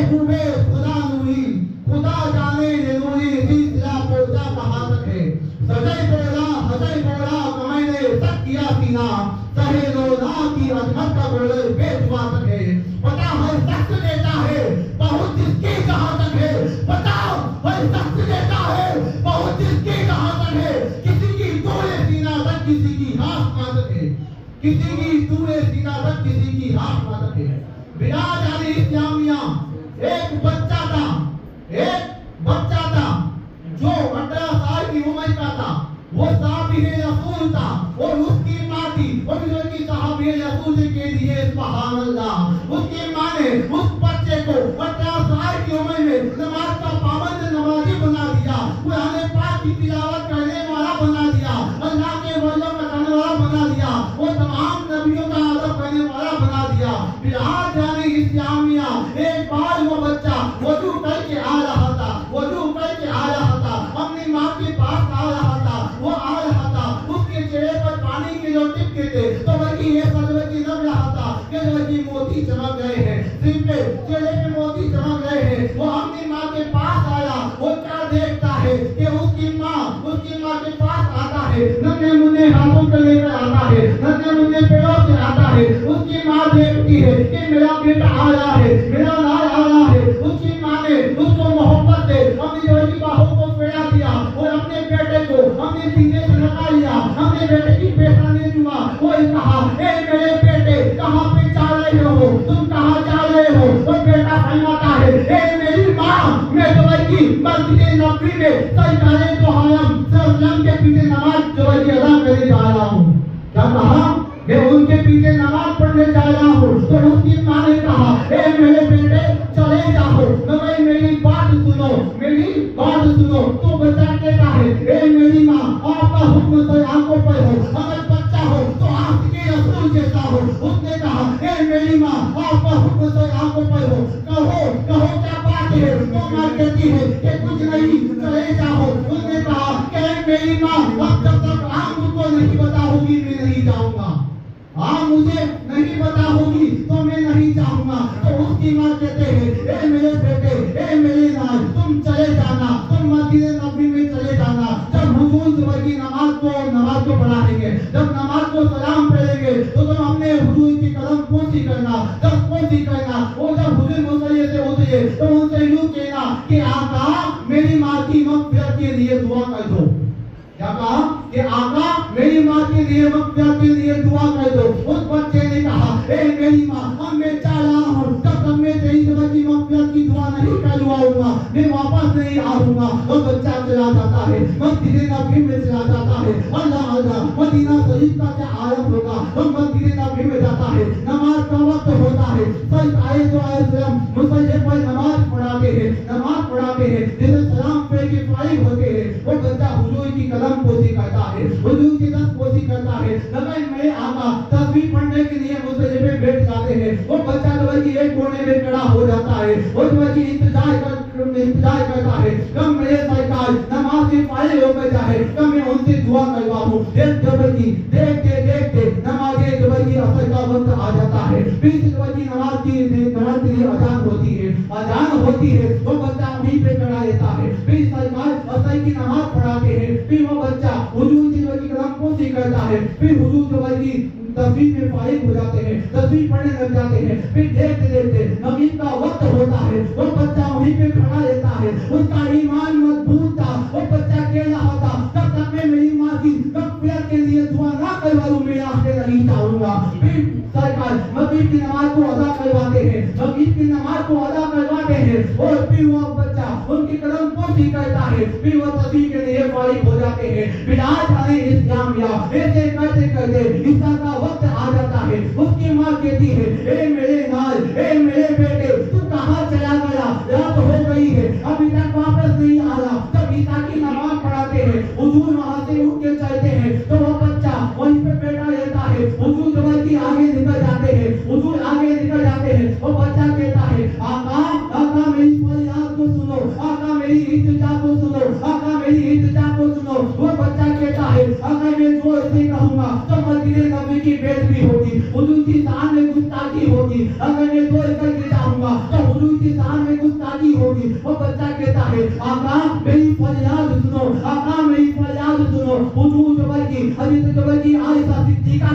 महबूबे खुदा नूरी, खुदा जाने ये नूरी सिलसिला पोचा कहाँ तक है। सजय बोला कमाईने तक किया सीना, सहे रोना की अजमत का बोले बेजुआ तक है। पता हर शख्स देता है बहुत जिसकी कहाँ तक है। बताओ हर शख्स देता है बहुत जिसकी कहाँ तक है। किसी की तूरे सीना तक किसी की हाथ कहाँ तक है। किसी की तूरे सीना तक किसी की हाथ कहाँ तक है। बिलाल अली इस्लामिया एक बच्चा था जो 18 साल की उम्र का था। वो साहबी रसूल था और उसकी माँ थी और जो की साहबी रसूल के लिए सुभान अल्लाह। उसकी माँ ने उस बच्चे को 18 साल की उम्र में नमाज का पाबंद नमाजी बना दिया, कुरान पाक की तिलावत करने वाला बना दिया, अल्लाह के वजह में करने वाला बना दिया, वो तमाम नबियों का अदब करने वाला बना दिया। बिलाल जाने इस्लामिया एक बार वो बच्चा वजू करके आ रहा था, अपनी माँ के पास आ रहा था। वो आ रहा था, उसके चेहरे पर पानी के जो टिपके थे तो वही ये सजवती लग रहा था कि वही मोती चमक गए हैं, सिर पे चेहरे पे मोती चमक गए हैं। वो अपनी माँ के पास आया, वो क्या देखता है कि उसकी माँ के पास आता है, नन्हे मुन्ने हाथों से लेकर आता है, नन्हे मुन्ने पैरों से आता है। उसकी माँ देखती है कि मेरा बेटा आ रहा है, मेरा लाल आ रहा है। उसकी माँ ने उसको मोहब्बत से अपनी जोड़ी बाहों को फेरा दिया और अपने बेटे को अपने सीने से लगा लिया, अपने बेटे की पेशानी छुआ। वो कहा, ए मेरे बेटे कहाँ पे जा रहे हो, तुम कहाँ जा रहे हो। वो बेटा फरमाता है, ए मेरी माँ मैं तुम्हारी मस्जिद नबवी में सरकारे तो आलम सल्लम के पीछे नमाज तुम्हारी अदा करने जा रहा हूँ। क्या कहा, मैं उनके पीछे नमाज पढ़ने जा रहा हूँ। तो उसकी माँ ने कहा, ए मेरे बेटे चले जाओ, मगर मेरी बात सुनो, तो बच्चा कहता है, ए मेरी माँ आपका हुक्म तो आंखों पर हो, अगर बच्चा हो तो आपके रसूल जैसा हो। उसने कहा, ए मेरी माँ आपका हुक्म तो आंखों पर हो, कहो क्या बात है। तो माँ कहती है कि कुछ नहीं, चले जाओ। उसने कहा कि मेरी माँ अब जब तक आप मुझको नहीं बताओगी मैं नहीं जाऊंगा, आप मुझे नहीं बताओगी तो मैं नहीं जाऊंगा। तो उसकी माँ कहते हैं, ए मेरे बेटे, ए मेरे लाल तुम चले जाना, तुम मस्जिद नबवी में चले जाना। जब हुजूर सुबह की नमाज को पढ़ाएंगे, जब नमाज को सलाम पढ़ेंगे तो तुम अपने हुजूर की कदम पोंछी करना, जब पोंछी करना। और जब हुजूर मुसल्ले से उतरे तो उनसे यूं कहना कि आका मेरी माँ की मग़फ़िरत के लिए दुआ कर दो। क्या कहा कि आका मेरी माँ के लिए मग़फ़िरत के लिए दुआ कर दो। उस बच्चे ने कहा, ए मेरी माँ अब मैं जा रहा हूँ, जब तक मैं तेरी तरह की मग़फ़िरत की दुआ नहीं करवाऊंगा मैं वापस नहीं आऊंगा। वो बच्चा चला जाता है, मस्जिद नबवी में चला जाता है। अल्लाह अल्लाह मदीना शरीफ का क्या आरंभ होगा। वो मस्जिद नबवी में जाता है, नमाज का वक्त होता है, सरकारे तो आलम मुसल्ले पर नमाज पढ़ाते हैं, जैसे सलाम पे के फारिग होते हैं। वो बच्चा हुजूर की कदम पोशी करता है, हुजूर की दस्त पोशी करता है। लगन मेरे आका तस्बीह पढ़ने के लिए मुसल्ले पे बैठ जाते हैं। वो बच्चा तो वही एक कोने में खड़ा हो जाता है और वही इंतजार करता है कब मेरे सरकार नमाज से फारिग होकर जाए, कब मैं उनसे दुआ करवाऊं। देखते नमाज़े जबर की असर का वक्त आ जाता है। फिर जबर की नमाज के लिए अजान होती है। वो बच्चा वहीं पे खड़ा रहता है। फिर सरकार असर की नमाज पढ़ाते हैं। फिर वो बच्चा हुजूर की जबर की कदम पोशी करता है। फिर हुजूर जबर की तस्बीह में फारिग हो जाते हैं, तस्बीह पढ़ने लग जाते हैं। फिर देखते नमाज का वक्त होता है। वो बच्चा वहीं पे खड़ा रहता है। उसका ईमान मजबूत था। वो बच्चा कह रहा था, तब तक मैं मेरी माँ की मग़फ़िरत के लिए दुआ ना करवाऊं मैं आगे नहीं जाऊंगा। फिर सरकार मग़रिब की नमाज को अदा करवाते हैं और फिर वो बच्चा उनकी कदम पोशी करता है। फिर वो तस्बीह के लिए फारिग हो जाते हैं। बिलाल जाने इस्लामिया ऐसे करते इफ्तार का वक्त आ जाता है। उसकी माँ कहती है, ए मेरे नाल, ए मेरे बेटे तू कहाँ चला गया, रात हो गई है अभी तक वापस नहीं आ रहा। जब ईसा की नमाज पढ़ाते हैं, हुजूर वहां से उठ के चलते हैं तो वो बच्चा वहीं पे बैठा रहता है। हुजूर जबर की आगे निकल जाते हैं। वो बच्चा कहता है, आका मेरी फरियाद को सुनो, आका मेरी इल्तिजा को सुनो। वो बच्चा कहता है, अगर मैं जो ऐसे कहूंगा तो मस्जिद नबवी की बेइज्जती होगी, हुजूर की शान में गुस्ताखी होगी। आका मेरी फरियाद सुनो, आका मेरी फरियाद सुनो। हुजूर जो भाई की हजरत जो भाई की आयशा सिद्दीका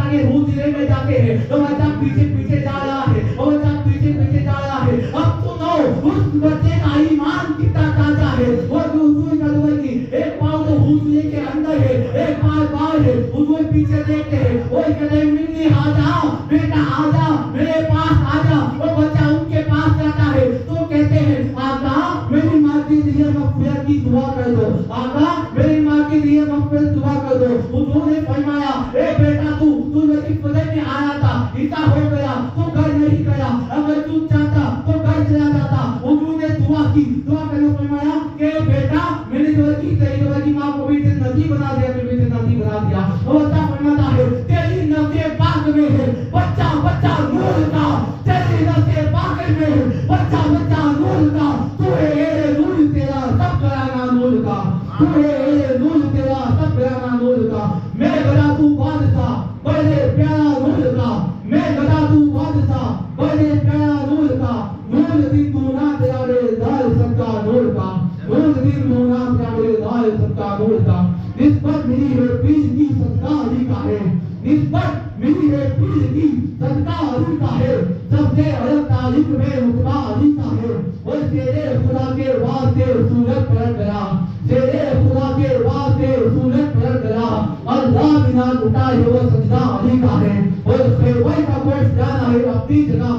के हुजरे में जाके है तो बच्चा पीछे पीछे जा रहा है, वो बच्चा पीछे पीछे जा रहा है। अब सुनो उस बच्चे का ईमान कितना ताजा है। वो हुजूर का जो भाई की एक पाँव तो हुजरे के अंदर है, एक पाँव बाहर है। हुजूर पीछे देखते हैं, वो कहते हैं मिन्नी आ जाओ बेटा, आ जा मेरे पास आ जा। वो बच्चा उनके पास जाता है तो कहते हैं आका मेरी माँ के लिए मग़फ़िरत की दुआ कर दो, आका मेरी माँ के लिए मग़फ़िरत दुआ कर दो। हुजूर ने फरमाया ए बेटा तू नदी फजल में आया था, ऐसा हो गया तू घर नहीं गया, अगर तू चाहता तो घर चला जाता। हुजूर ने दुआ की, दुआ करके फरमाया कि बेटा मैंने दुआ की तेरी की माँ को भी नदी बना दिया, मैं भी नदी बना दिया। वो बच्चा फरमाता है तेरी नज़र पाक में है बच्चा बच्चा नूर का, तेरी नज़र पाक में है बच्चा बच्चा नूर का। तू है नूर तेरा सब कराना नूर का, तू है नूर तेरा सब कराना नूर का। मैं बड़ा तू बादशाह बड़े प्यारा नूर का, मैं बड़ा तू बादशाह बड़े प्यारा नूर का। नूर दिन दूना तेरा रे दाल सबका नूर का, नूर दिन दूना तेरा रे दाल सबका नूर का। निस्बत मेरी है पीर की सदका अली का है, निस्बत मेरी है पीर की सदका अली का है। सबसे अलग तारीख में मुतबा अली का है। वो तेरे खुदा के वास्ते सूरत पर गया, तेरे खुदा के वास्ते सूरत पर गया। अल्लाह बिना उठाए वो सजदा अली का है। और खेवई का कोई जाना है अपनी जगह